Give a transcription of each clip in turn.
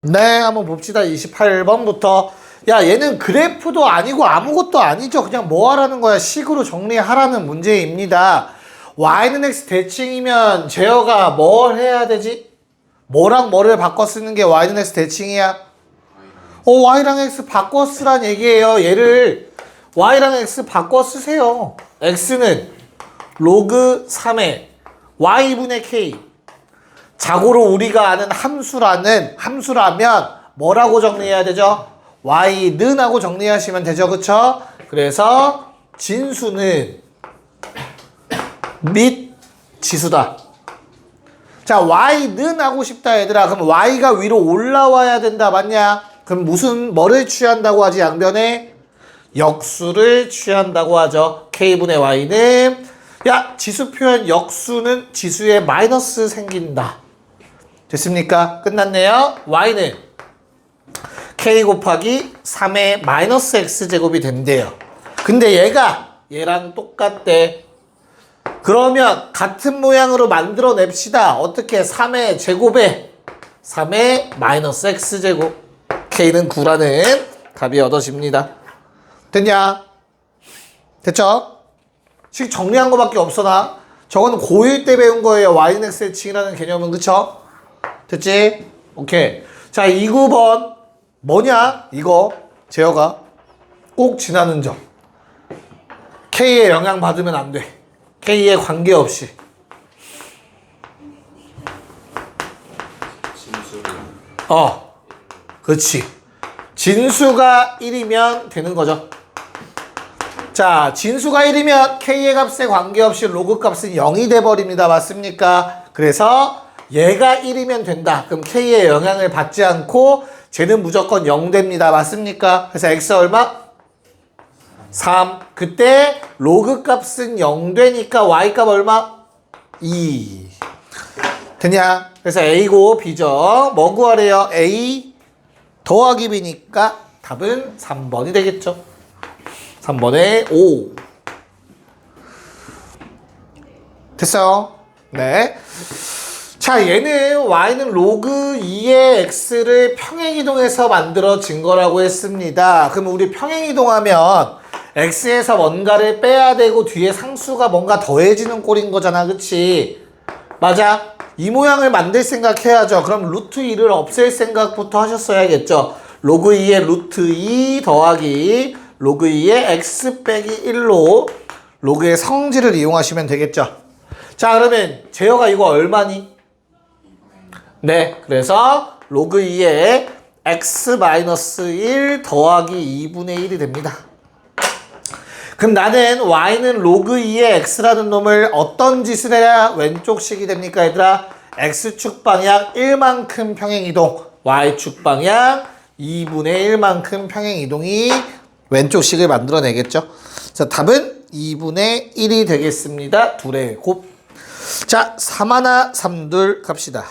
네, 한번 봅시다. 28번부터. 야, 얘는 그래프도 아니고 아무것도 아니죠. 그냥 뭐 하라는 거야? 식으로 정리하라는 문제입니다. y는 x 대칭이면 제어가 뭘 해야 되지? 뭐랑 뭐를 바꿔 쓰는 게 y는 x 대칭이야? y랑 x 바꿔 쓰란 얘기예요. 얘를 y랑 x 바꿔 쓰세요. x는 로그 3의 y분의 k. 자고로 우리가 아는 함수라면 뭐라고 정리해야 되죠? y는 하고 정리하시면 되죠. 그쵸? 그래서 진수는 및 지수다. 자, y는 하고 싶다 얘들아. 그럼 y가 위로 올라와야 된다. 맞냐? 그럼 뭐를 취한다고 하지? 양변에 역수를 취한다고 하죠. k분의 y는 야, 지수 표현 역수는 지수에 마이너스 생긴다. 됐습니까? 끝났네요. y는 k 곱하기 3의 마이너스 x제곱이 된대요. 근데 얘랑 똑같대. 그러면 같은 모양으로 만들어냅시다. 어떻게? 3의 제곱에 3의 마이너스 x제곱. k는 9라는 답이 얻어집니다. 됐냐? 됐죠? 식 정리한 거밖에 없어 나. 저건 고1 때 배운 거예요. y는 x의 칭이라는 개념은. 그쵸? 됐지? 오케이. 자, 29번 뭐냐? 이거 제어가 꼭 지나는 점. K에 영향 받으면 안 돼. K에 관계없이. 그렇지. 진수가 1이면 되는 거죠. 자, 진수가 1이면 K의 값에 관계없이 로그 값은 0이 돼버립니다. 맞습니까? 그래서 얘가 1이면 된다. 그럼 K의 영향을 받지 않고 쟤는 무조건 0 됩니다. 맞습니까? 그래서 X 얼마? 3. 그때 로그 값은 0 되니까 Y 값 얼마? 2. 됐냐? 그래서 A고 B죠. 뭐 구하래요? A 더하기 B니까 답은 3번이 되겠죠. 3번에 5. 됐어요? 네. 자, 얘는 y는 로그 2의 x를 평행이동해서 만들어진 거라고 했습니다. 그럼 우리 평행이동하면 x에서 뭔가를 빼야 되고 뒤에 상수가 뭔가 더해지는 꼴인 거잖아. 그치? 맞아? 이 모양을 만들 생각 해야죠. 그럼 루트 2를 없앨 생각부터 하셨어야겠죠. 로그 2의 루트 2 더하기 로그 2의 x 빼기 1로 로그의 성질을 이용하시면 되겠죠. 자, 그러면 제어가 이거 얼마니? 네, 그래서 로그 2의 x-1 더하기 2분의 1이 됩니다. 그럼 나는 y는 로그 2의 x라는 놈을 어떤 짓을 해야 왼쪽식이 됩니까, 얘들아? x축 방향 1만큼 평행이동, y축 방향 2분의 1만큼 평행이동이 왼쪽식을 만들어내겠죠. 자, 답은 2분의 1이 되겠습니다. 둘의 곱. 자, 3하나 3둘 갑시다.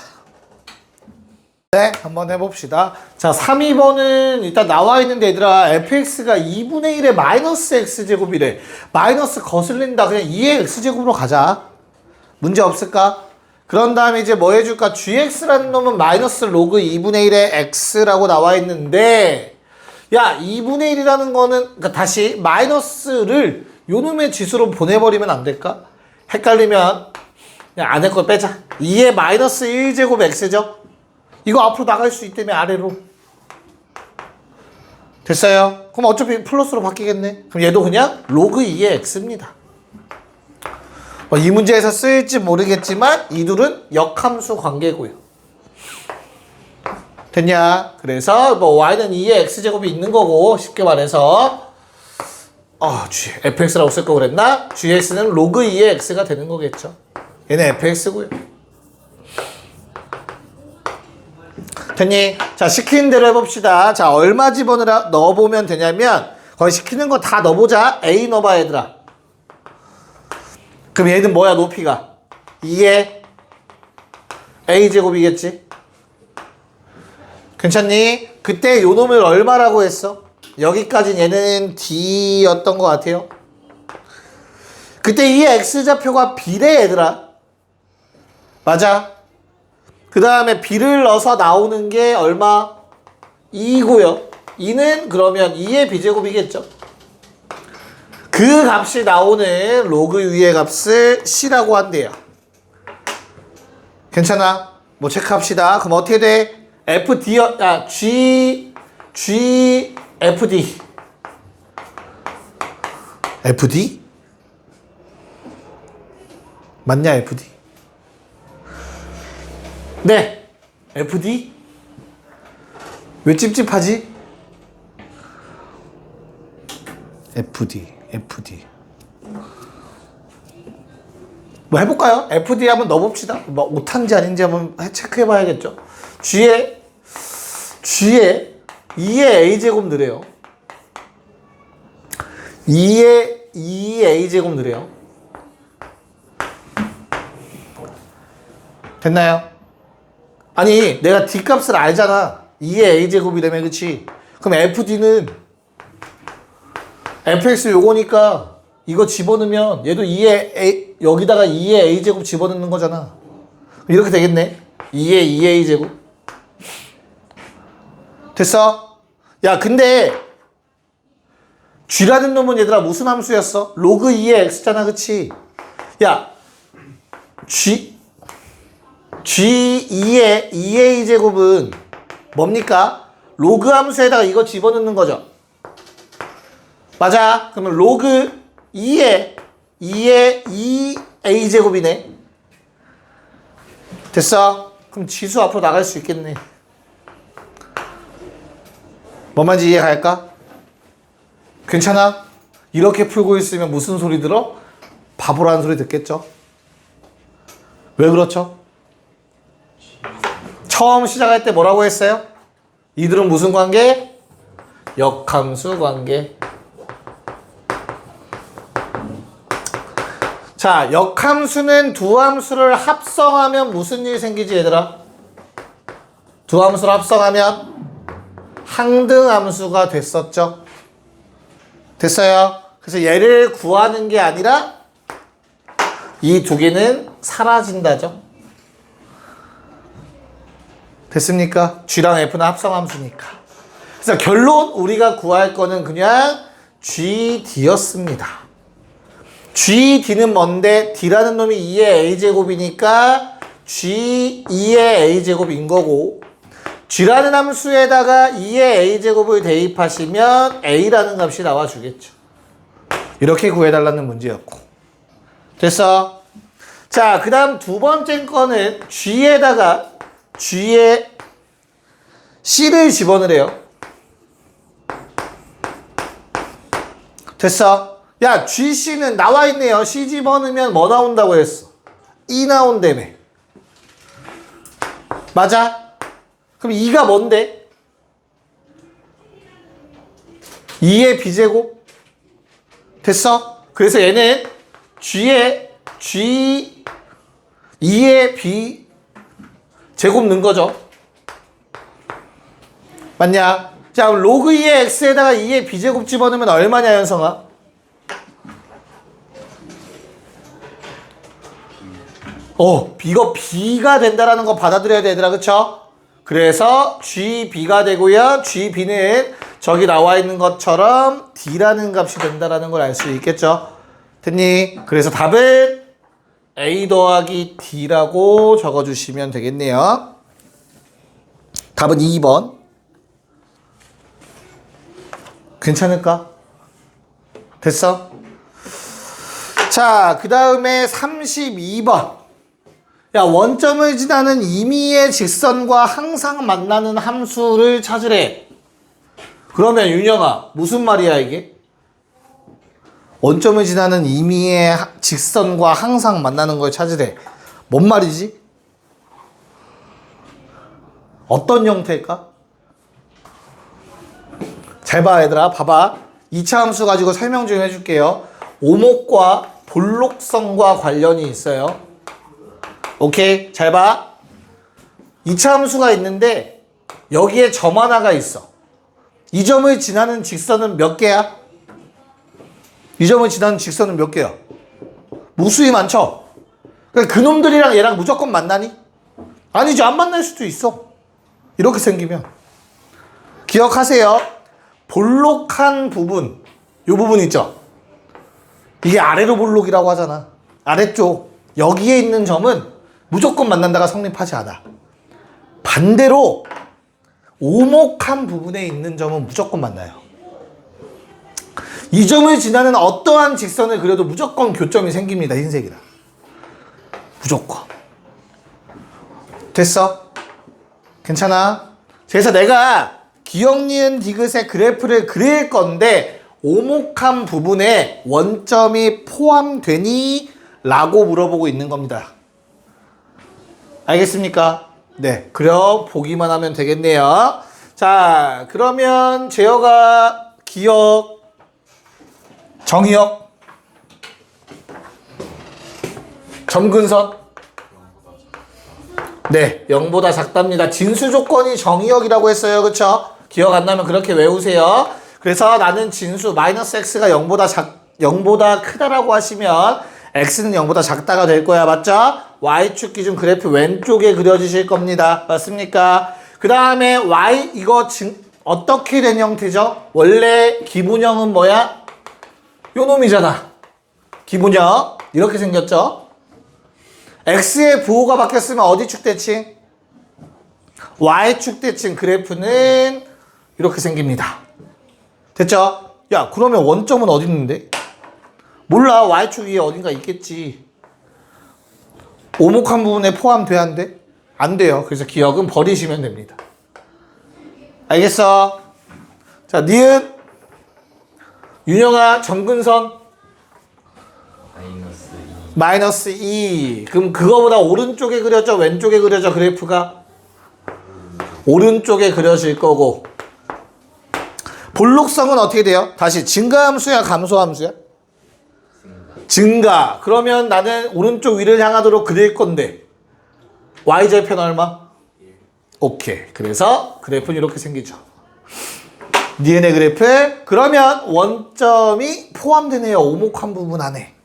네, 한번 해봅시다. 자, 3, 2번은 일단 나와 있는데 얘들아, fx가 2분의 1의 마이너스 x제곱이래. 마이너스 거슬린다. 그냥 2의 x제곱으로 가자. 문제 없을까? 그런 다음에 이제 뭐 해줄까? gx라는 놈은 마이너스 로그 2분의 1의 x라고 나와 있는데, 야, 2분의 1이라는 거는, 그러니까 다시 마이너스를 요 놈의 지수로 보내버리면 안 될까? 헷갈리면 그냥 안에 걸 빼자. 2의 마이너스 1제곱 x죠? 이거 앞으로 나갈 수 있다며 아래로. 됐어요? 그럼 어차피 플러스로 바뀌겠네. 그럼 얘도 그냥 로그 2의 x입니다. 이 문제에서 쓰일지 모르겠지만 이 둘은 역함수 관계고요. 됐냐? 그래서 뭐 y는 2의 x제곱이 있는 거고 쉽게 말해서 fx라고 쓸 거 그랬나? gx는 로그 2의 x가 되는 거겠죠. 얘는 fx고요. 됐니? 자, 시키는 대로 해봅시다. 자, 얼마 넣어보면 되냐면 거기 시키는 거 다 넣어보자. a 넣어봐 얘들아. 그럼 얘는 뭐야 높이가? 2의 a제곱이겠지? 괜찮니? 그때 요 놈을 얼마라고 했어? 여기까지 얘는 d였던 것 같아요. 그때 이 x좌표가 b래 얘들아. 맞아? 그 다음에 b를 넣어서 나오는 게 얼마? 2고요. 2는 그러면 2의 b제곱이겠죠. 그 값이 나오는 로그 위의 값을 C라고 한대요. 괜찮아? 뭐 체크합시다. 그럼 어떻게 돼? FD. FD? 맞냐, FD? 네. FD? 왜 찝찝하지? FD. 뭐 해볼까요? FD 한번 넣어봅시다. 뭐 오탄지 아닌지 한번 체크해봐야겠죠. G에 2의 A제곱 느래요. 2의 A제곱 느래요. 됐나요? 아니 내가 D값을 알잖아. 2의 A제곱이라며 그치? 그럼 FD는 fx 요거니까 이거 집어넣으면 얘도 2의 A, 여기다가 2의 A제곱 집어넣는 거잖아. 이렇게 되겠네. 2의 A제곱. 됐어? 야 근데 G라는 놈은 얘들아 무슨 함수였어? 로그 2의 X잖아 그치? 야 G 2의 2A제곱은 뭡니까? 로그 함수에다가 이거 집어넣는 거죠. 맞아. 그러면 로그 2의 2A제곱이네. 됐어? 그럼 지수 앞으로 나갈 수 있겠네. 뭔 말인지 이해 갈까? 괜찮아? 이렇게 풀고 있으면 무슨 소리 들어? 바보라는 소리 듣겠죠? 왜 그렇죠? 처음 시작할 때 뭐라고 했어요? 이들은 무슨 관계? 역함수 관계. 자, 역함수는 두 함수를 합성하면 무슨 일이 생기지 얘들아? 두 함수를 합성하면 항등함수가 됐었죠? 됐어요? 그래서 얘를 구하는 게 아니라 이 두 개는 사라진다죠? 됐습니까? G랑 F는 합성함수니까. 그래서 결론 우리가 구할 거는 그냥 GD였습니다. GD는 뭔데? D라는 놈이 2의 A제곱이니까 G 2의 A제곱인 거고 G라는 함수에다가 2의 A제곱을 대입하시면 A라는 값이 나와주겠죠. 이렇게 구해달라는 문제였고. 됐어? 자, 그 다음 두 번째 거는 G에다가 G에 C를 집어넣으래요. 됐어? 야, GC는 나와 있네요. C 집어넣으면 뭐 나온다고 했어? E 나온다며. 맞아? 그럼 2가 뭔데? 2의 B제곱? 됐어? 그래서 얘는 G에 2의 B 제곱 넣은 거죠. 맞냐? 자, 그럼 로그 2의 X에다가 2의 B제곱 집어넣으면 얼마냐, 현성아? 이거 B가 된다라는 거 받아들여야 돼, 얘들아. 그쵸? 그래서 GB가 되고요. GB는 저기 나와 있는 것처럼 D라는 값이 된다라는 걸 알 수 있겠죠? 됐니? 그래서 답은 A 더하기 D라고 적어주시면 되겠네요. 답은 2번. 괜찮을까? 됐어? 자, 그 다음에 32번. 야, 원점을 지나는 임의의 직선과 항상 만나는 함수를 찾으래. 그러면 윤영아, 무슨 말이야 이게? 원점을 지나는 임의의 직선과 항상 만나는 걸 찾으래. 뭔 말이지? 어떤 형태일까? 잘 봐, 얘들아. 봐봐. 2차 함수 가지고 설명 좀 해줄게요. 오목과 볼록성과 관련이 있어요. 오케이? 잘 봐. 2차 함수가 있는데 여기에 점 하나가 있어. 이 점을 지나는 직선은 몇 개야? 이 점을 지나는 직선은 몇 개야? 무수히 많죠? 그러니까 그놈들이랑 얘랑 무조건 만나니? 아니죠. 안 만날 수도 있어. 이렇게 생기면. 기억하세요. 볼록한 부분, 요 부분 있죠? 이게 아래로 볼록이라고 하잖아. 아래쪽. 여기에 있는 점은 무조건 만난다가 성립하지 않아. 반대로 오목한 부분에 있는 점은 무조건 만나요. 이 점을 지나는 어떠한 직선을 그려도 무조건 교점이 생깁니다. 흰색이라. 무조건. 됐어? 괜찮아? 그래서 내가 기억, 니은, 디귿의 그래프를 그릴 건데 오목한 부분에 원점이 포함되니? 라고 물어보고 있는 겁니다. 알겠습니까? 네, 그려보기만 하면 되겠네요. 자, 그러면 제어가 기억, 정의역, 점근선. 네, 0보다 작답니다. 진수 조건이 정의역이라고 했어요. 그쵸? 기억 안 나면 그렇게 외우세요. 그래서 나는 진수 마이너스 x가 0보다 크다라고 하시면 x는 0보다 작다가 될 거야. 맞죠? y축 기준 그래프 왼쪽에 그려주실 겁니다. 맞습니까? 그 다음에 y 이거 어떻게 된 형태죠? 원래 기분형은 뭐야? 요 놈이잖아. 기분형 이렇게 생겼죠? x의 부호가 바뀌었으면 어디 축 대칭? y축 대칭 그래프는 이렇게 생깁니다. 됐죠? 야, 그러면 원점은 어디 있는데? 몰라. y축 위에 어딘가 있겠지. 오목한 부분에 포함돼야 한대? 안 돼요. 그래서 기억은 버리시면 됩니다. 알겠어? 자, 니은 윤영아 점근선 마이너스 2. 그럼 그거보다 오른쪽에 그려져 왼쪽에 그려져 그래프가? 오른쪽에 그려질 거고 볼록성은 어떻게 돼요? 다시 증가함수야 감소함수야? 증가. 그러면 나는 오른쪽 위를 향하도록 그릴 건데 y절편 얼마? 오케이. 그래서 그래프는 이렇게 생기죠. 니은의 그래프. 그러면 원점이 포함되네요. 오목한 부분 안에.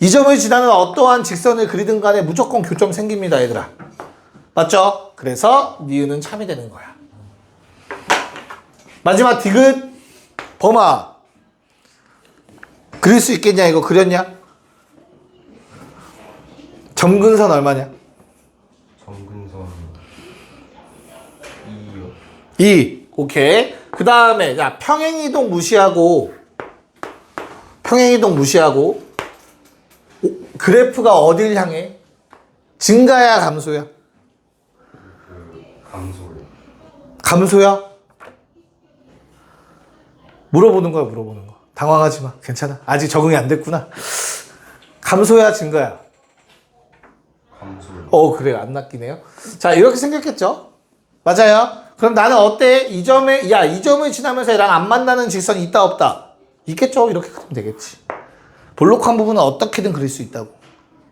이 점을 지나는 어떠한 직선을 그리든 간에 무조건 교점 생깁니다. 얘들아. 맞죠? 그래서 니은은 참이 되는 거야. 마지막 디귿 범아 그릴 수 있겠냐? 이거 그렸냐? 점근선 얼마냐? 점근선 2요. 2. 오케이. 그 다음에 야 평행이동 무시하고 그래프가 어딜 향해? 증가야 감소야? 감소요. 감소야? 물어보는 거야. 당황하지 마. 괜찮아. 아직 적응이 안 됐구나. 감소야 증가야? 감소요. 그래. 안 낚이네요. 자, 이렇게 생겼겠죠? 맞아요. 그럼 나는 어때? 이 점을 지나면서 얘랑 안 만나는 직선이 있다 없다? 있겠죠? 이렇게 그리면 되겠지. 볼록한 부분은 어떻게든 그릴 수 있다고.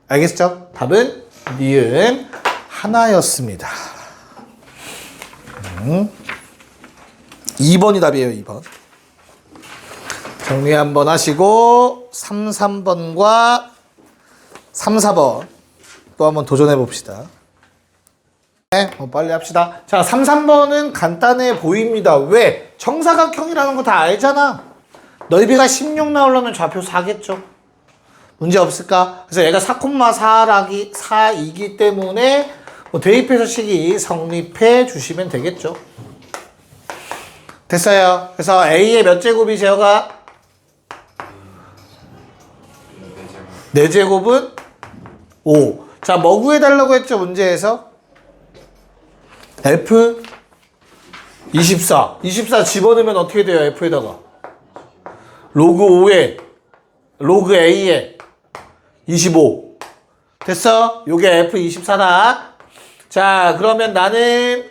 알겠죠? 답은 니은 하나였습니다. 2번이 답이에요. 2번. 정리 한번 하시고 3, 3번과 3, 4번 또 한번 도전해 봅시다. 네, 빨리 합시다. 자, 3, 3번은 간단해 보입니다. 왜? 정사각형이라는 거 다 알잖아. 넓이가 16 나오려면 좌표 4겠죠. 문제 없을까? 그래서 얘가 4,4이기 때문에 대입해서 식이 성립해 주시면 되겠죠. 됐어요. 그래서 A의 몇 제곱이 제어가? 4제곱은 5. 자, 뭐 구해달라고 했죠? 문제에서? F 24. 24 집어넣으면 어떻게 돼요? F에다가 로그 5에 로그 A에 25. 됐어? 요게 F 24다. 자, 그러면 나는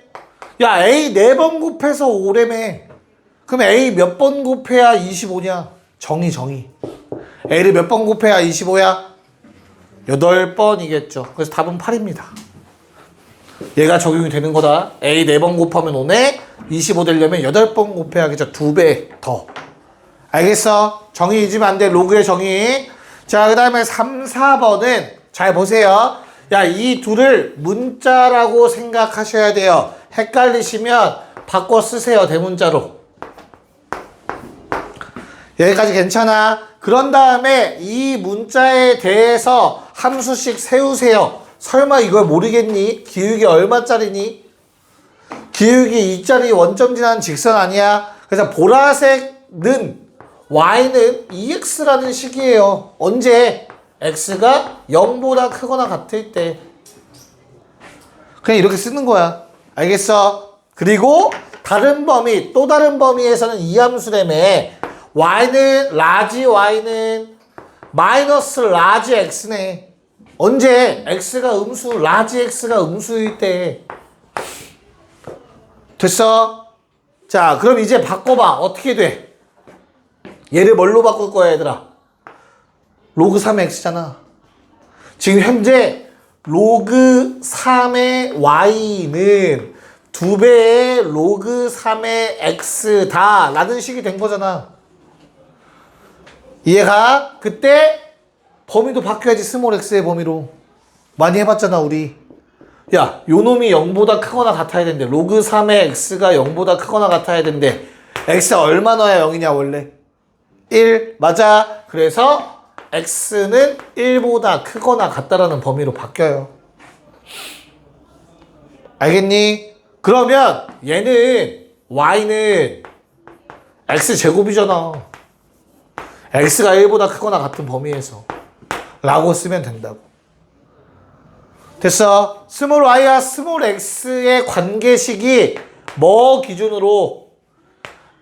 A 4번 곱해서 5래매. 그럼 A 몇 번 곱해야 25냐? 정의. A를 몇 번 곱해야 25야? 8번이겠죠. 그래서 답은 8입니다. 얘가 적용이 되는 거다. A 4번 곱하면 5네. 25 되려면 8번 곱해야겠죠. 2배 더. 알겠어? 정의 잊으면 안 돼. 로그의 정의. 자, 그 다음에 3, 4번은 잘 보세요. 야, 이 둘을 문자라고 생각하셔야 돼요. 헷갈리시면 바꿔 쓰세요. 대문자로. 여기까지 괜찮아? 그런 다음에 이 문자에 대해서 함수씩 세우세요. 설마 이걸 모르겠니? 기울기 얼마짜리니? 기울기 2짜리 원점 지나는 직선 아니야? 그래서 보라색은 y는 2x라는 식이에요. 언제? x가 0보다 크거나 같을 때. 그냥 이렇게 쓰는 거야. 알겠어? 그리고 다른 범위, 또 다른 범위에서는 이 함수라며 y는 라지 y는 마이너스 라지 x네. 언제? x가 음수, 라지 x가 음수일 때. 됐어? 자, 그럼 이제 바꿔봐. 어떻게 돼? 얘를 뭘로 바꿀 거야, 얘들아? 로그 3의 x잖아. 지금 현재 로그 3의 y는 2배의 로그 3의 x다 라는 식이 된 거잖아. 이해가? 그때 범위도 바뀌어야지. 스몰 x의 범위로. 많이 해봤잖아 우리. 야, 요 놈이 0보다 크거나 같아야 된대. 로그 3의 x가 0보다 크거나 같아야 된대. x가 얼마 넣어야 0이냐 원래? 1. 맞아. 그래서 x는 1보다 크거나 같다라는 범위로 바뀌어요. 알겠니? 그러면 얘는 y는 x제곱이잖아. x가 1보다 크거나 같은 범위에서 라고 쓰면 된다고. 됐어? 스몰 y와 스몰 x의 관계식이 뭐 기준으로?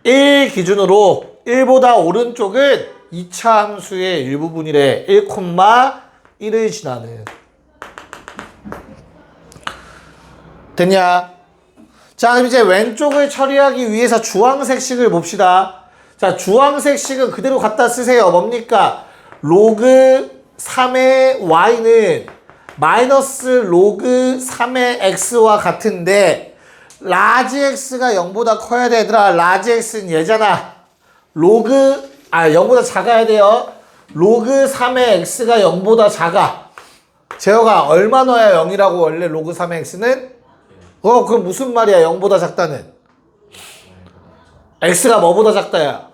1 기준으로 1보다 오른쪽은 2차 함수의 일부분이래. 1,1을 지나는. 됐냐? 자, 그럼 이제 왼쪽을 처리하기 위해서 주황색 식을 봅시다. 자, 주황색 식은 그대로 갖다 쓰세요. 뭡니까? 로그 3의 y는 마이너스 로그 3의 x와 같은데 라지 x가 0보다 커야 돼. 얘들아, 라지 x는 얘잖아. 0보다 작아야 돼요. 로그 3의 x가 0보다 작아. 재혁아, 얼마 넣어야 0이라고 원래 로그 3의 x는? 그럼 무슨 말이야 0보다 작다는? x가 뭐보다 작다야?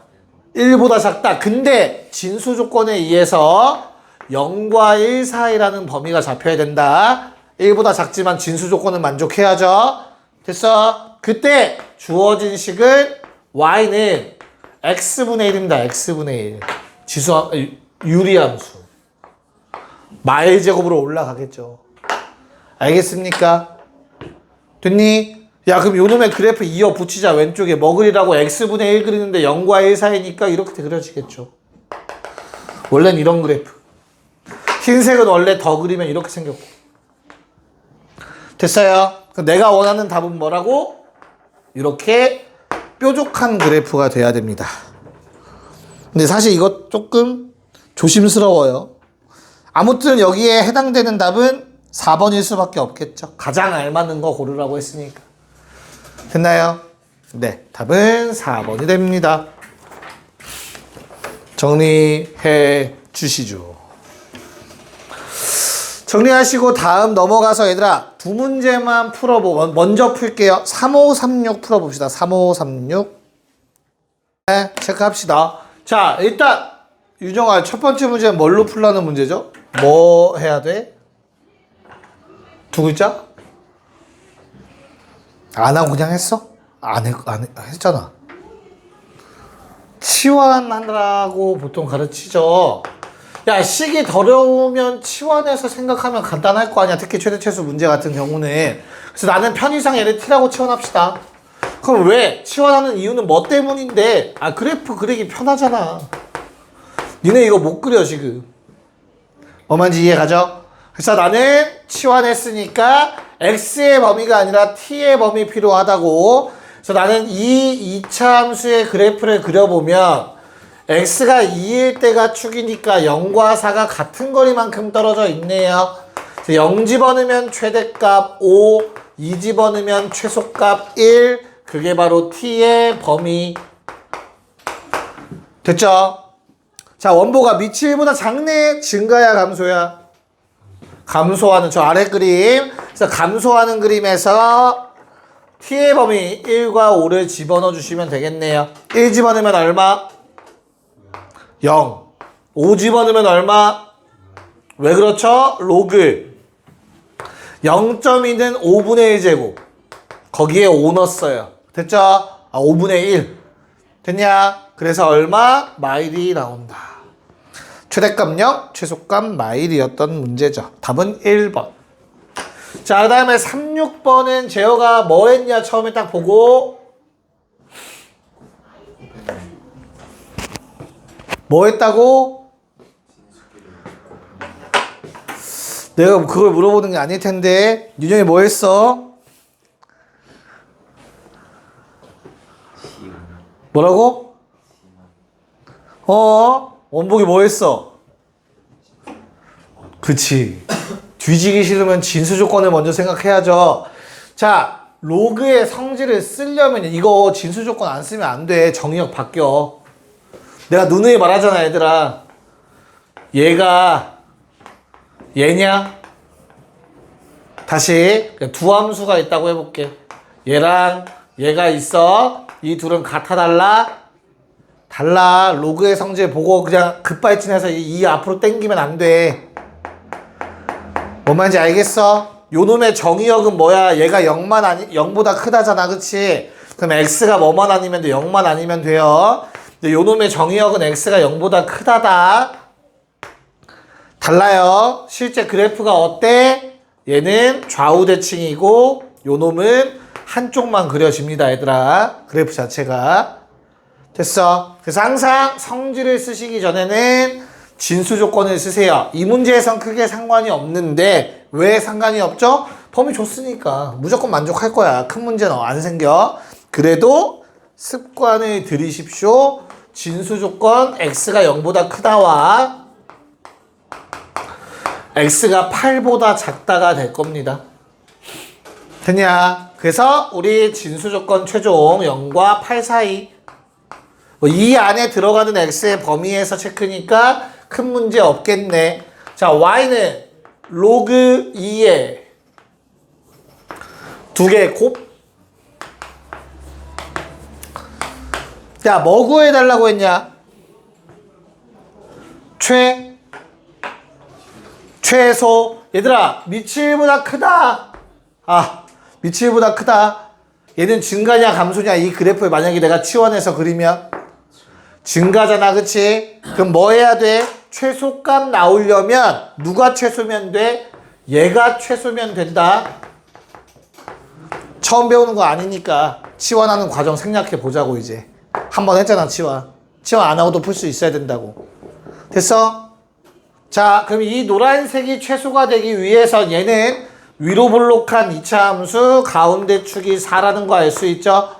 1보다 작다. 근데 진수 조건에 의해서 0과 1 사이라는 범위가 잡혀야 된다. 1보다 작지만 진수 조건은 만족해야죠. 됐어? 그때 주어진 식은 y는 x분의 1입니다. x분의 1. 유리함수. 마일제곱으로 올라가겠죠. 알겠습니까? 됐니? 야, 그럼 요놈의 그래프 이어 붙이자. 왼쪽에 뭐 그리라고? x분의 1 그리는데 0과 1 사이니까 이렇게 그려지겠죠. 원래는 이런 그래프. 흰색은 원래 더 그리면 이렇게 생겼고. 됐어요? 그럼 내가 원하는 답은 뭐라고? 이렇게 뾰족한 그래프가 돼야 됩니다. 근데 사실 이거 조금 조심스러워요. 아무튼 여기에 해당되는 답은 4번일 수밖에 없겠죠. 가장 알맞는 거 고르라고 했으니까. 됐나요? 네, 답은 4번이 됩니다. 정리해 주시죠. 정리하시고 다음 넘어가서 얘들아 두 문제만 먼저 풀게요. 3536 풀어봅시다. 3536. 네, 체크합시다. 자, 일단 유정아, 첫 번째 문제는 뭘로 풀라는 문제죠? 뭐 해야 돼? 두 글자? 안 하고 그냥 했어? 안 했잖아. 치환하라고 보통 가르치죠. 야, 식이 더러우면 치환해서 생각하면 간단할 거 아니야. 특히 최대최수 문제 같은 경우는. 그래서 나는 편의상 얘를 t라고 치환합시다. 그럼 왜? 치환하는 이유는 뭐 때문인데? 그래프 그리기 편하잖아. 니네 이거 못 그려 지금. 뭐만지 이해가죠? 그래서 나는 치환했으니까 x의 범위가 아니라 t의 범위 필요하다고. 그래서 나는 이 2차 함수의 그래프를 그려보면 x가 2일 때가 축이니까 0과 4가 같은 거리만큼 떨어져 있네요. 0 집어넣으면 최대값 5, 2 집어넣으면 최소값 1, 그게 바로 t의 범위. 됐죠? 자, 원보가 밑이 1보다 작네. 증가야 감소야? 감소하는 저 아래 그림. 그래서 감소하는 그림에서 t의 범위 1과 5를 집어넣어 주시면 되겠네요. 1 집어넣으면 얼마? 0. 5 집어넣으면 얼마? 왜 그렇죠? 로그 0.2는 5분의 1제곱 거기에 5 넣었어요. 됐죠? 5분의 1 됐냐? 그래서 얼마? 마일이 나온다. 최대값 0, 최소값 마일이었던 문제죠. 답은 1번. 자, 그 다음에 3, 6번은 제어가 뭐 했냐 처음에 딱 보고 뭐 했다고? 내가 그걸 물어보는 게 아닐 텐데 윤영이 뭐 했어? 뭐라고? 원복이 뭐 했어? 그치. 뒤지기 싫으면 진수 조건을 먼저 생각해야죠. 자, 로그의 성질을 쓰려면 이거 진수 조건 안 쓰면 안 돼. 정의역 바뀌어. 내가 누누이 말하잖아, 얘들아. 얘가 얘냐? 다시 두 함수가 있다고 해볼게. 얘랑 얘가 있어. 이 둘은 같아 달라? 달라. 로그의 성질 보고 그냥 급발진해서 이 앞으로 당기면 안 돼. 뭔 말인지 알겠어? 요놈의 정의역은 뭐야? 얘가 0보다 크다잖아. 그치? 그럼 x가 뭐만 아니면 돼? 0만 아니면 돼요. 근데 요놈의 정의역은 x가 0보다 크다다. 달라요. 실제 그래프가 어때? 얘는 좌우 대칭이고 요놈은 한쪽만 그려집니다. 얘들아. 그래프 자체가. 됐어. 그래서 항상 성질을 쓰시기 전에는 진수 조건을 쓰세요. 이 문제에선 크게 상관이 없는데 왜 상관이 없죠? 범위 줬으니까 무조건 만족할 거야. 큰 문제는 안 생겨. 그래도 습관을 들이십시오. 진수 조건 x가 0보다 크다와 x가 8보다 작다가 될 겁니다. 됐냐? 그래서 우리 진수 조건 최종 0과 8 사이 이 안에 들어가는 x의 범위에서 체크니까 큰 문제 없겠네. 자, y는 로그 2에 두 개 곱. 야, 뭐 구해달라고 했냐? 최소. 얘들아, 미칠보다 크다. 미칠보다 크다. 얘는 증가냐 감소냐 이 그래프를 만약에 내가 치환해서 그리면 증가잖아. 그치? 그럼 뭐 해야 돼? 최소값 나오려면 누가 최소면 돼? 얘가 최소면 된다. 처음 배우는 거 아니니까 치환하는 과정 생략해 보자고. 이제 한번 했잖아. 치환 안 하고도 풀 수 있어야 된다고. 됐어? 자, 그럼 이 노란색이 최소가 되기 위해서 얘는 위로 볼록한 2차 함수 가운데 축이 4라는 거 알 수 있죠?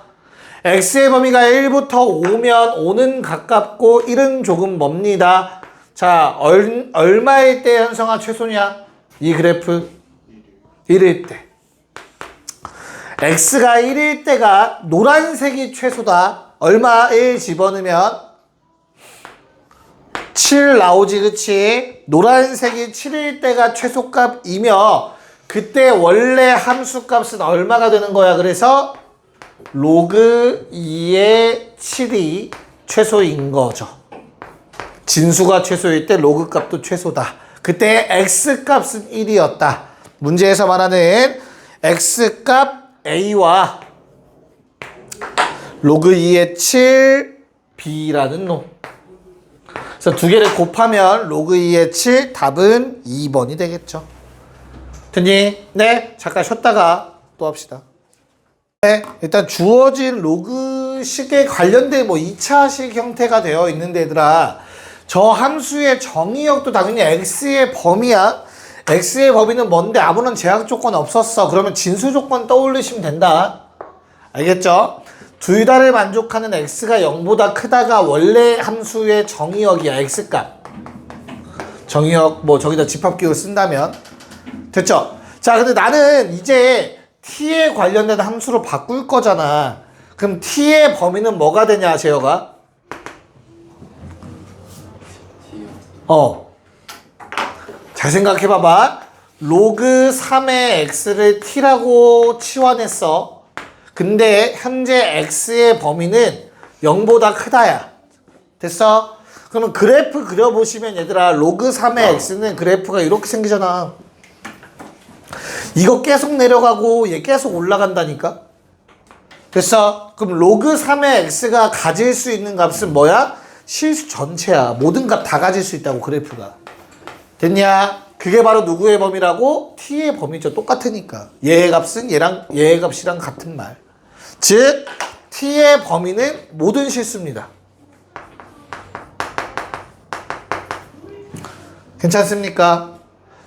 x의 범위가 1부터 5면 5는 가깝고 1은 조금 멉니다. 자, 얼마일 때 현성아 최소냐? 이 그래프 1일 때. x가 1일 때가 노란색이 최소다. 얼마? 1 집어넣으면 7 나오지. 그치? 노란색이 7일 때가 최소값이며 그때 원래 함수값은 얼마가 되는 거야? 그래서 로그 2의 7이 최소인 거죠. 진수가 최소일 때 로그 값도 최소다. 그때 x값은 1이었다. 문제에서 말하는 x값 a와 로그 2의 7 b라는 놈. 그래서 두 개를 곱하면 로그 2의 7 답은 2번이 되겠죠. 됐니? 네. 잠깐 쉬었다가 또 합시다. 네. 일단 주어진 로그식에 관련된 2차식 형태가 되어 있는데 얘들아, 저 함수의 정의역도 당연히 x의 범위야. x의 범위는 뭔데? 아무런 제약 조건 없었어. 그러면 진수 조건 떠올리시면 된다. 알겠죠? 둘 다를 만족하는 x가 0보다 크다가 원래 함수의 정의역이야. x값. 정의역 저기다 집합기호 쓴다면 됐죠? 자, 근데 나는 이제 t에 관련된 함수로 바꿀 거잖아. 그럼 t의 범위는 뭐가 되냐, 제어가? 잘 생각해봐봐. 로그 3의 x를 t라고 치환했어. 근데 현재 x의 범위는 0보다 크다야. 됐어? 그러면 그래프 그려보시면 얘들아 로그 3의 x는 그래프가 이렇게 생기잖아. 이거 계속 내려가고 얘 계속 올라간다니까. 됐어? 그럼 로그 3의 x가 가질 수 있는 값은 뭐야? 실수 전체야. 모든 값 다 가질 수 있다고 그래프가. 됐냐? 그게 바로 누구의 범위라고? t의 범위죠. 똑같으니까. 얘의 값은 얘의 값이랑 같은 말. 즉 t의 범위는 모든 실수입니다. 괜찮습니까?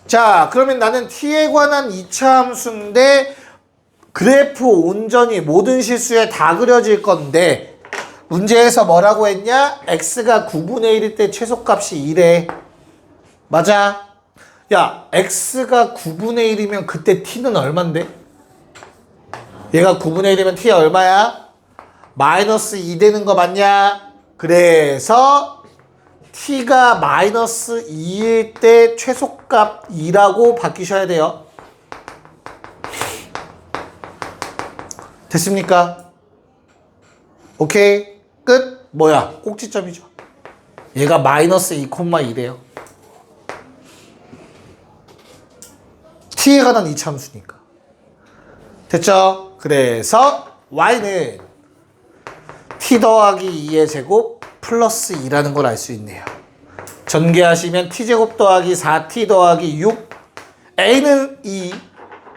자, 그러면 나는 t에 관한 2차 함수인데 그래프 온전히 모든 실수에 다 그려질 건데 문제에서 뭐라고 했냐? x가 9분의 1일 때 최소값이 1에 맞아? 야, x가 9분의 1이면 그때 t는 얼만데? 얘가 9분의 1이면 t가 얼마야? 마이너스 2 되는 거 맞냐? 그래서 t가 마이너스 2일 때 최소값 2라고 바뀌셔야 돼요. 됐습니까? 오케이. 끝. 뭐야? 꼭지점이죠. 얘가 마이너스 2,2래요. t에 관한 이차함수니까. 됐죠? 그래서 y는 t 더하기 2의 제곱 플러스 2라는 걸 알 수 있네요. 전개하시면 t제곱 더하기 4t 더하기 6 a는 2,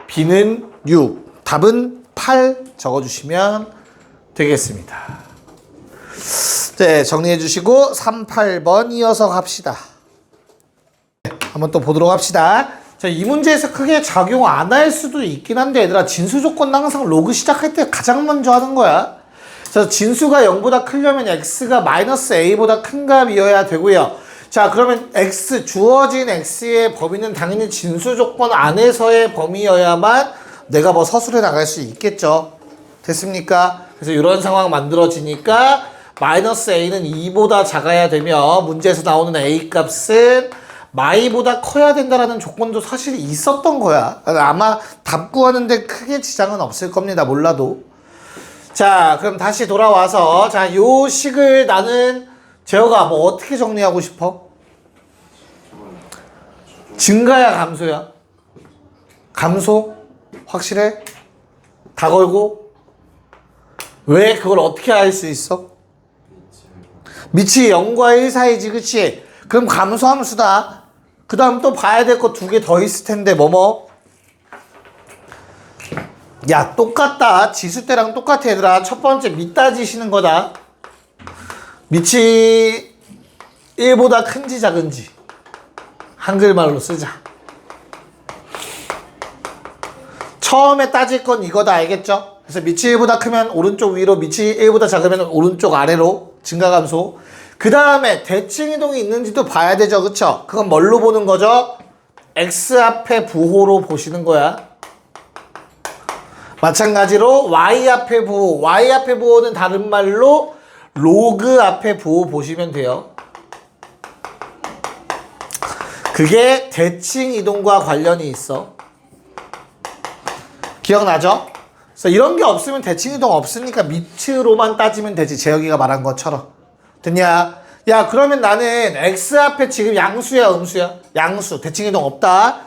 b는 6 답은 8 적어주시면 되겠습니다. 네, 정리해 주시고 3, 8번 이어서 갑시다. 한번 또 보도록 합시다. 자, 이 문제에서 크게 작용 안 할 수도 있긴 한데 얘들아 진수 조건은 항상 로그 시작할 때 가장 먼저 하는 거야. 그래서 진수가 0보다 크려면 x가 마이너스 a보다 큰 값이어야 되고요. 자, 그러면 주어진 x의 범위는 당연히 진수 조건 안에서의 범위여야만 내가 뭐 서술해 나갈 수 있겠죠. 됐습니까? 그래서 이런 상황 만들어지니까 마이너스 a는 2보다 작아야 되며 문제에서 나오는 a 값은 마이보다 커야 된다라는 조건도 사실 있었던 거야. 아마 답 구하는데 크게 지장은 없을 겁니다. 몰라도. 자, 그럼 다시 돌아와서 자, 요 식을 나는 재혁아 뭐 어떻게 정리하고 싶어? 증가야 감소야? 감소? 확실해? 다 걸고? 왜 그걸 어떻게 알 수 있어? 밑이 0과 1 사이지, 그치? 그럼 감소함수다. 그 다음 또 봐야 될 거 2개 더 있을 텐데 뭐뭐? 야, 똑같다. 지수 때랑 똑같아 얘들아. 첫 번째 밑 따지시는 거다. 밑이 1보다 큰지 작은지 한글말로 쓰자. 처음에 따질 건 이거다. 알겠죠? 그래서 밑이 1보다 크면 오른쪽 위로, 밑이 1보다 작으면 오른쪽 아래로 증가 감소. 그 다음에 대칭 이동이 있는지도 봐야 되죠. 그쵸? 그건 뭘로 보는 거죠? x 앞에 부호로 보시는 거야. 마찬가지로 y 앞에 부호. y 앞에 부호는 다른 말로 로그 앞에 부호 보시면 돼요. 그게 대칭 이동과 관련이 있어. 기억나죠? 그래서 이런 게 없으면 대칭 이동 없으니까 밑으로만 따지면 되지. 재혁이가 말한 것처럼. 됐냐? 야, 그러면 나는 x 앞에 지금 양수야, 음수야? 양수. 대칭 이동 없다.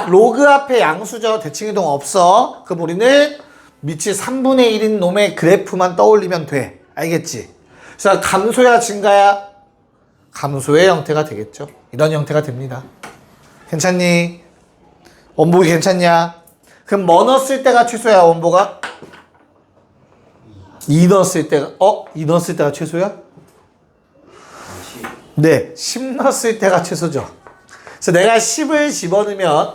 로그 앞에 양수죠. 대칭 이동 없어. 그럼 우리는 밑이 3분의 1인 놈의 그래프만 떠올리면 돼. 알겠지? 그래서 감소야, 증가야? 감소의 형태가 되겠죠. 이런 형태가 됩니다. 괜찮니? 원복이 괜찮냐? 그럼 뭐 넣었을 때가 최소야, 원보가? 2 넣었을 때가, 2 넣었을 때가 최소야? 네, 10 넣었을 때가 최소죠. 그래서 내가 10을 집어넣으면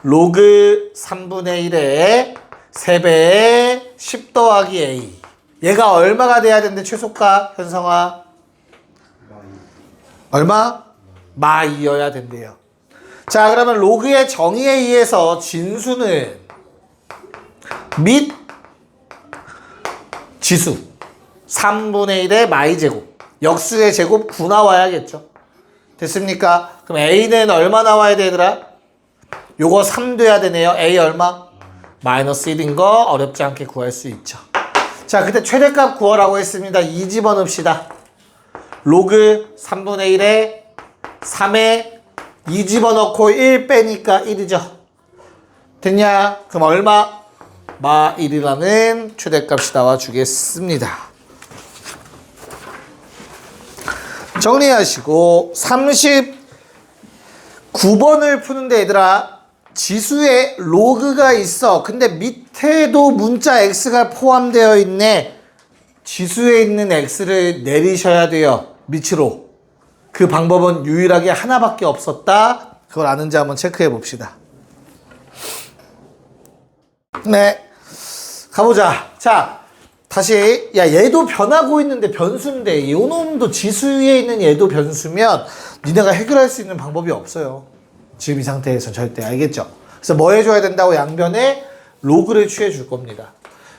로그 3분의 1에 3배에 10 더하기 a. 얘가 얼마가 돼야 되는데 최소가, 현성아? 얼마? 마이어야 된대요. 자, 그러면 로그의 정의에 의해서 진수는 및 지수 3분의 1의 마이제곱 역수의 제곱 9 나와야겠죠. 됐습니까? 그럼 a는 얼마 나와야 되더라? 요거 3 돼야 되네요. a 얼마? 마이너스 1인 거 어렵지 않게 구할 수 있죠. 자, 그때 최대값 구하라고 했습니다. 2 집어넣읍시다. 로그 3분의 1에 3에 2 집어넣고 1 빼니까 1이죠. 됐냐? 그럼 얼마? 마 1이라는 최대값이 나와주겠습니다. 정리하시고 39번을 푸는데 얘들아 지수에 로그가 있어. 근데 밑에도 문자 x가 포함되어 있네. 지수에 있는 x를 내리셔야 돼요. 밑으로. 그 방법은 유일하게 하나밖에 없었다. 그걸 아는지 한번 체크해 봅시다. 네, 가보자. 자, 다시. 야, 얘도 변하고 있는데 변수인데 요 놈도 지수 위에 있는 얘도 변수면 니네가 해결할 수 있는 방법이 없어요. 지금 이 상태에서 절대. 알겠죠? 그래서 뭐 해줘야 된다고? 양변에 로그를 취해 줄 겁니다.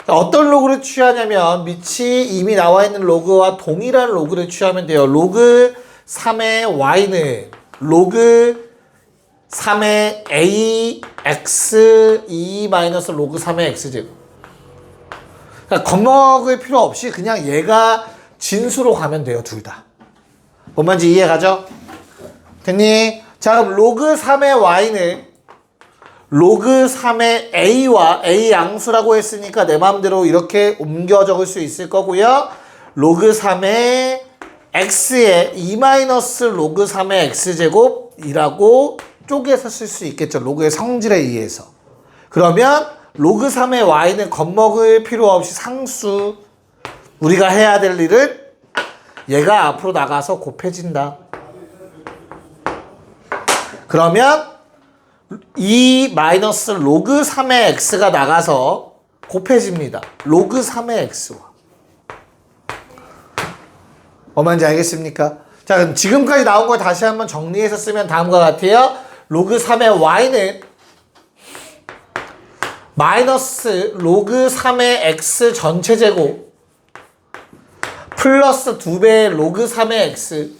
어떤 로그를 취하냐면 밑이 이미 나와 있는 로그와 동일한 로그를 취하면 돼요. 로그 3의 y는 로그 3의 a x 2 마이너스 로그 3의 x제곱. 그러니까 겁먹을 필요 없이 그냥 얘가 진수로 가면 돼요. 둘 다. 뭔 말인지 이해가죠? 됐니? 자, 그럼 로그 3의 y는 로그 3의 a와 a 양수라고 했으니까 내 마음대로 이렇게 옮겨 적을 수 있을 거고요. 로그 3의 x에 2 마이너스 로그 3의 x제곱이라고 쪼개서 쓸 수 있겠죠. 로그의 성질에 의해서. 그러면 로그 3의 y는 겁먹을 필요 없이 상수. 우리가 해야 될 일은 얘가 앞으로 나가서 곱해진다. 그러면 2 마이너스 로그 3의 x가 나가서 곱해집니다. 로그 3의 x와. 뭔지 알겠습니까? 자, 그럼 지금까지 나온 걸 다시 한번 정리해서 쓰면 다음과 같아요. 로그 3의 y는 마이너스 로그 3의 x 전체 제곱 플러스 2배의 로그 3의 x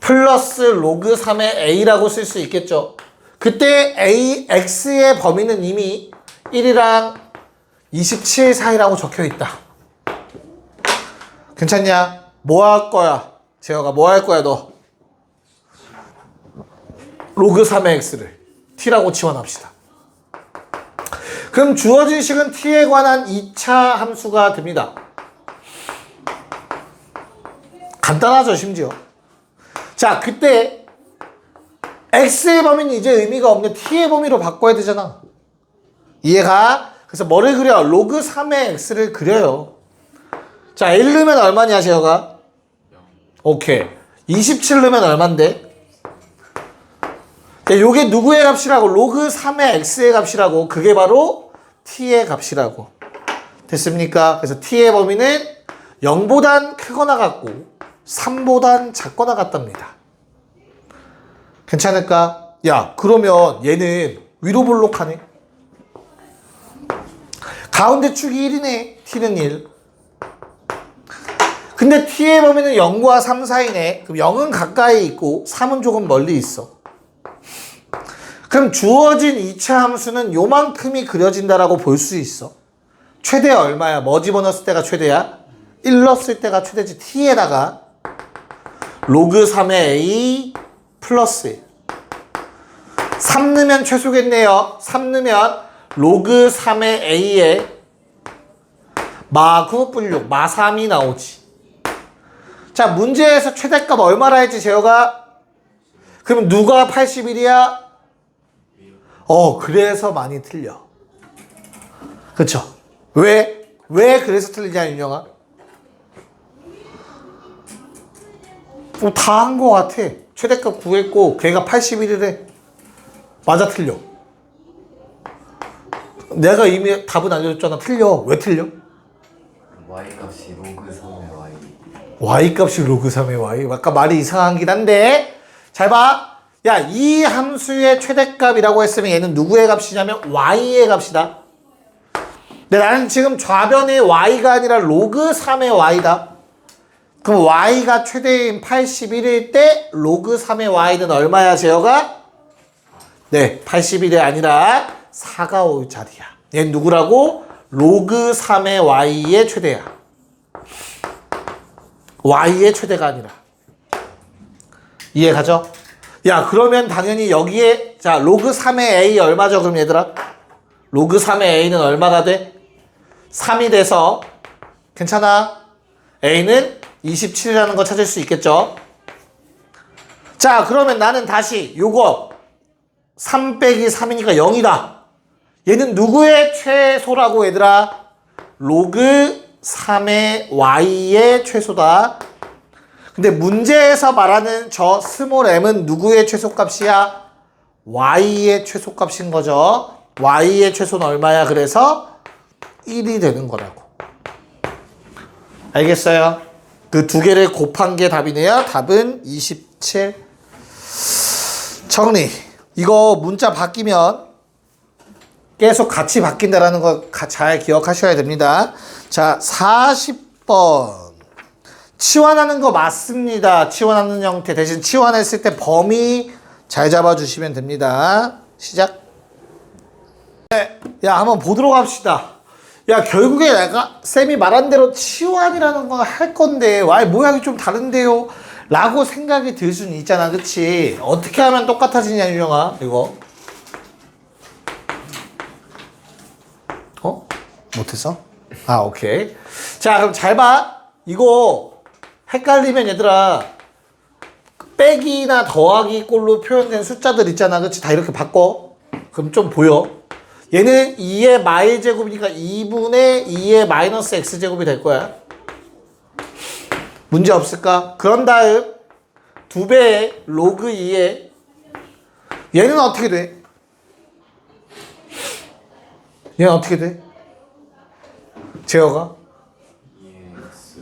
플러스 로그 3의 a라고 쓸 수 있겠죠. 그때 a, x의 범위는 이미 1이랑 27 사이라고 적혀 있다. 괜찮냐? 뭐 할 거야? 재혁아, 뭐 할 거야, 너? 로그 3의 x를 t라고 지원합시다. 그럼 주어진 식은 t에 관한 2차 함수가 됩니다. 간단하죠, 심지어. 자, 그때 x의 범위는 이제 의미가 없는데 t의 범위로 바꿔야 되잖아. 이해가? 그래서 뭐를 그려? 로그 3의 x를 그려요. 자, 1 넣으면 얼마냐, 재혁아? 오케이. 27 넣으면 얼만데? 요게 누구의 값이라고? 로그 3의 x의 값이라고. 그게 바로 t의 값이라고. 됐습니까? 그래서 t의 범위는 0보단 크거나 같고 3보단 작거나 같답니다. 괜찮을까? 야, 그러면 얘는 위로 볼록하네. 가운데 축이 1이네. t는 1. 근데 t의 범위는 0과 3 사이네. 그럼 0은 가까이 있고 3은 조금 멀리 있어. 그럼 주어진 2차 함수는 요만큼이 그려진다라고 볼 수 있어. 최대 얼마야? 뭐 집어넣었을 때가 최대야? 1 넣었을 때가 최대지. t에다가 로그 3의 a 플러스 1. 3 넣으면 최소겠네요. 3 넣으면 로그 3의 a에 마 9 분류 마 3이 나오지. 자, 문제에서 최대값 얼마라 했지, 재혁아? 그럼 누가 81이야? 그래서 많이 틀려. 그쵸? 왜 그래서 틀리냐, 윤영아? 다 한 거 같아. 최대값 구했고 걔가 81이래. 맞아, 틀려. 내가 이미 답은 알려줬잖아. 틀려. 왜 틀려? y값이 로그 3의 y. y값이 로그 3의 y. 아까 말이 이상하긴 한데 잘 봐. 야, 이 함수의 최대값이라고 했으면 얘는 누구의 값이냐면 y의 값이다. 근데 나는 지금 좌변의 y가 아니라 로그 3의 y다. 그럼 y가 최대인 81일 때 로그 3의 y는 얼마야, 재혁아? 네, 81이 아니라 4가 올 자리야. 얘는 누구라고? 로그 3의 y의 최대야. y의 최대가 아니라. 이해 가죠? 야, 그러면 당연히 여기에, 자, 로그 3의 a 얼마죠, 그럼 얘들아? 로그 3의 a는 얼마가 돼? 3이 돼서, 괜찮아? a는 27이라는 거 찾을 수 있겠죠? 자, 그러면 나는 다시 요거 3 빼기 3이니까 0이다. 얘는 누구의 최소라고 얘들아? 로그 3의 y의 최소다. 근데 문제에서 말하는 저 스몰 m은 누구의 최소값이야? y의 최소값인 거죠. y의 최소는 얼마야? 그래서 1이 되는 거라고. 알겠어요? 그 두 개를 곱한 게 답이네요. 답은 27. 정리. 이거 문자 바뀌면 계속 같이 바뀐다라는 거 잘 기억하셔야 됩니다. 자, 40번. 치환하는 거 맞습니다. 치환하는 형태. 대신 치환했을 때 범위 잘 잡아주시면 됩니다. 시작. 네, 야, 한번 보도록 합시다. 야, 결국에 내가 쌤이 말한 대로 치환이라는 거 할 건데 와, 모양이 좀 다른데요? 라고 생각이 들 수는 있잖아. 그치? 어떻게 하면 똑같아지냐, 유영아? 이거. 못했어? 아, 오케이. 자, 그럼 잘 봐. 이거 헷갈리면 얘들아, 빼기나 더하기 꼴로 표현된 숫자들 있잖아. 그치? 다 이렇게 바꿔. 그럼 좀 보여. 얘는 2의 마일 제곱이니까 2분의 2의 마이너스 x 제곱이 될 거야. 문제 없을까? 그런 다음 2배의 로그 2의 얘는 어떻게 돼? 얘는 어떻게 돼? 제어가? EX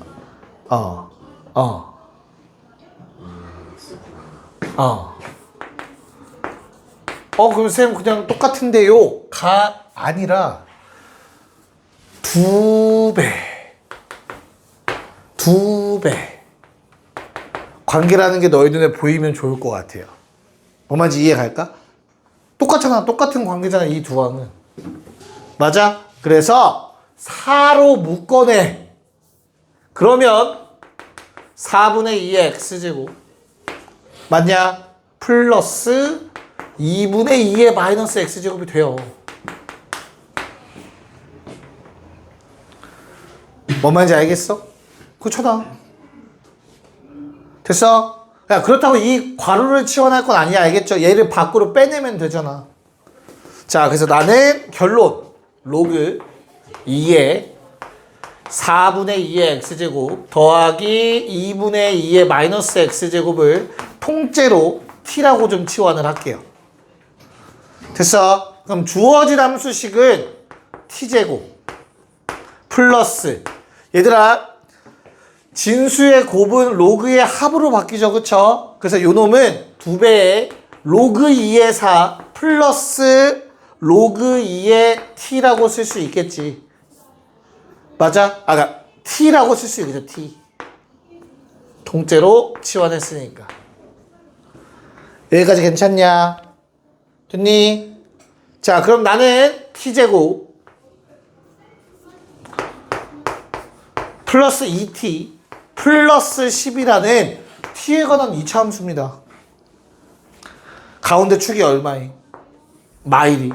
그럼 쌤 그냥 똑같은데요? 가 아니라 2배 관계라는 게 너희 눈에 보이면 좋을 것 같아요. 뭐 말인지 이해 갈까? 똑같잖아. 똑같은 관계잖아. 이 두 항은. 맞아? 그래서 4로 묶어내. 그러면 4분의 2의 x제곱 맞냐? 플러스 2분의 2의 마이너스 x제곱이 돼요. 뭔 말인지 알겠어? 그렇잖아. 됐어? 야, 그렇다고 이 괄호를 치환할 건 아니야. 알겠죠? 얘를 밖으로 빼내면 되잖아. 자, 그래서 나는 결론. 로그 2의 4분의 2의 x제곱 더하기 2분의 2의 마이너스 x제곱을 통째로 t라고 좀 치환을 할게요. 됐어? 그럼 주어진 함수식은 t제곱 플러스 얘들아 진수의 곱은 로그의 합으로 바뀌죠. 그쵸? 그래서 요 놈은 2배의 로그 2의 4 플러스 로그 2의 t라고 쓸 수 있겠지. 맞아? 그러니까 t라고 쓸 수 있겠죠. t. 통째로 치환했으니까. 여기까지 괜찮냐? 됐니? 자, 그럼 나는 t제곱 플러스 2t 플러스 10이라는 t에 관한 2차 함수입니다. 가운데 축이 얼마에? 마일이.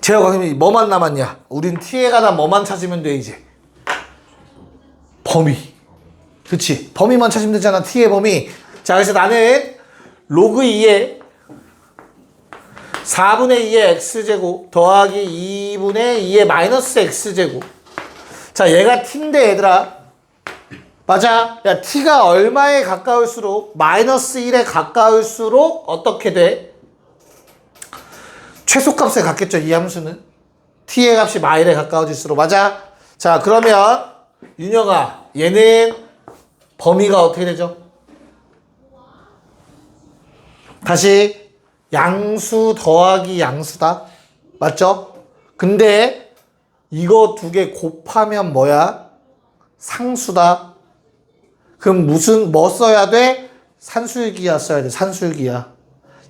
제가 그러면 뭐만 남았냐? 우린 t에 관한 뭐만 찾으면 돼 이제? 범위. 그치? 범위만 찾으면 되잖아. t의 범위. 자, 그래서 나는 로그 2의 4분의 2의 x제곱 더하기 2분의 2의 마이너스 x제곱. 자, 얘가 t인데 얘들아. 맞아? 야, t가 얼마에 가까울수록 마이너스 1에 가까울수록 어떻게 돼? 최소값에 같겠죠. 이 함수는. t의 값이 마일에 가까워질수록. 맞아? 자, 그러면 윤영아, 얘는 범위가 어떻게 되죠? 다시 양수 더하기 양수다. 맞죠? 근데 이거 두 개 곱하면 뭐야? 상수다. 그럼 뭐 써야 돼? 산술기하 써야 돼. 산술기하.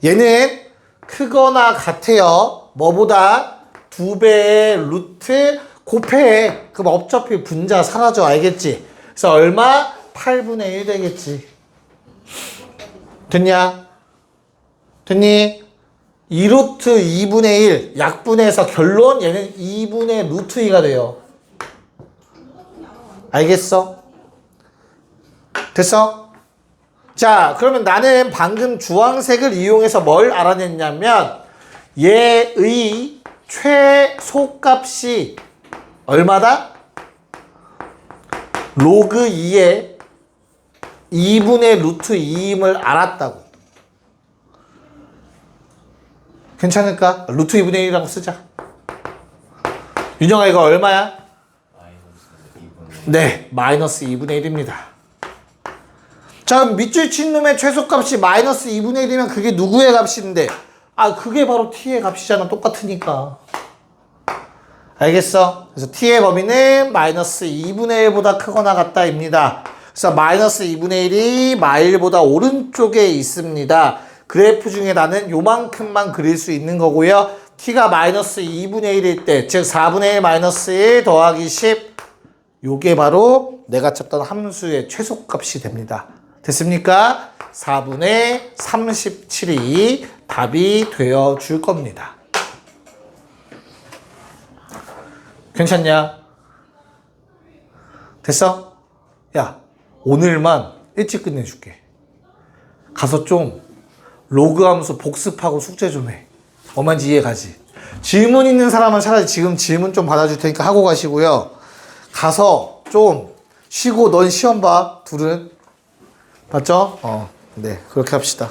얘는 크거나 같아요. 뭐보다 2배의 루트 곱해. 그럼 어차피 분자 사라져. 알겠지? 그래서 얼마? 8분의 1 되겠지. 됐냐? 됐니? 2루트 2분의 1 약분해서 결론 얘는 2분의 루트 2가 돼요. 알겠어? 됐어? 자, 그러면 나는 방금 주황색을 이용해서 뭘 알아냈냐면 얘의 최소값이 얼마다? 로그 2의 2분의 루트 2임을 알았다고. 괜찮을까? 루트 2분의 1이라고 쓰자. 윤영아 이거 얼마야? 마이너스 2분의 네, 마이너스 2분의 1입니다. 자, 그럼 밑줄 친 놈의 최소값이 마이너스 2분의 1이면 그게 누구의 값인데? 아, 그게 바로 t의 값이잖아. 똑같으니까. 알겠어? 그래서 t의 범위는 마이너스 2분의 1보다 크거나 같다입니다. 그래서 마이너스 2분의 1이 마일보다 오른쪽에 있습니다. 그래프 중에 나는 요만큼만 그릴 수 있는 거고요. t가 마이너스 2분의 1일 때, 즉 4분의 1 마이너스 1 더하기 10. 요게 바로 내가 찾던 함수의 최소값이 됩니다. 됐습니까? 4분의 37이 답이 되어 줄 겁니다. 괜찮냐? 됐어? 야, 오늘만 일찍 끝내줄게. 가서 좀 로그 함수 복습하고 숙제 좀 해. 얼마인지 이해 가지? 질문 있는 사람은 차라리 지금 질문 좀 받아줄 테니까 하고 가시고요. 가서 좀 쉬고 넌 시험 봐. 둘은. 맞죠? 네, 그렇게 합시다.